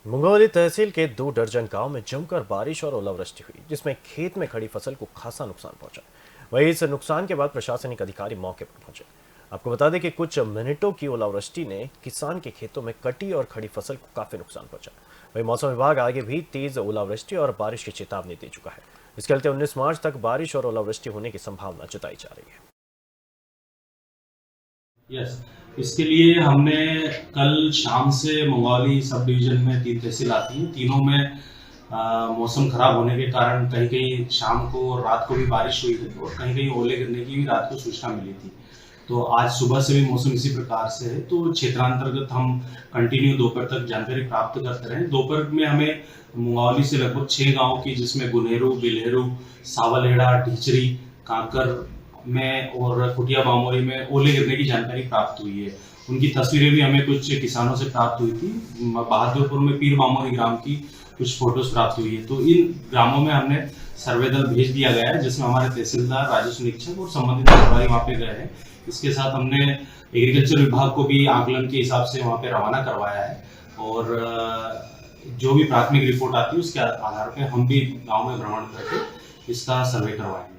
मुंगौली तहसील के 2 दर्जन गांव में जमकर बारिश और ओलावृष्टि हुई, जिसमें खेत में खड़ी फसल को खासा नुकसान पहुंचा। वहीं इस नुकसान के बाद प्रशासनिक अधिकारी मौके पर पहुंचे। आपको बता दें कि कुछ मिनटों की ओलावृष्टि ने किसान के खेतों में कटी और खड़ी फसल को काफी नुकसान पहुंचा। वहीं मौसम विभाग आगे भी तेज ओलावृष्टि और बारिश की चेतावनी दे चुका है। इसके चलते 19 मार्च तक बारिश और ओलावृष्टि होने की संभावना जताई जा रही है। यस, इसके लिए हमने कल शाम से मुंगौली सब डिवीजन में 3 तहसील आती हैं। तीनों में मौसम खराब होने के कारण कहीं कहीं शाम को और रात को भी बारिश हुई है और कहीं कहीं ओले गिरने की भी रात को सूचना मिली थी। तो आज सुबह से भी मौसम इसी प्रकार से है। तो क्षेत्रांतर्गत हम कंटिन्यू दोपहर तक जानकारी प्राप्त करते रहे। दोपहर में हमें मुंगौली से लगभग 6 गांव की, जिसमें गुनहेरू, बिलहेरू, सावलहेड़ा, ढीचरी, कांकर में और कुटिया बामोरी में ओले गिरने की जानकारी प्राप्त हुई है। उनकी तस्वीरें भी हमें कुछ किसानों से प्राप्त हुई थी। बहादुरपुर में पीर बामोरी ग्राम की कुछ फोटोज प्राप्त हुई है। तो इन ग्रामों में हमने सर्वे दल भेज दिया गया है, जिसमें हमारे तहसीलदार, राजस्व निरीक्षक और संबंधित अधिकारी वहाँ पे गए हैं। इसके साथ हमने एग्रीकल्चर विभाग को भी आकलन के हिसाब से वहाँ पे रवाना करवाया है और जो भी प्राथमिक रिपोर्ट आती है उसके आधार पर हम भी गाँव में भ्रमण करके इसका सर्वे करवाएंगे।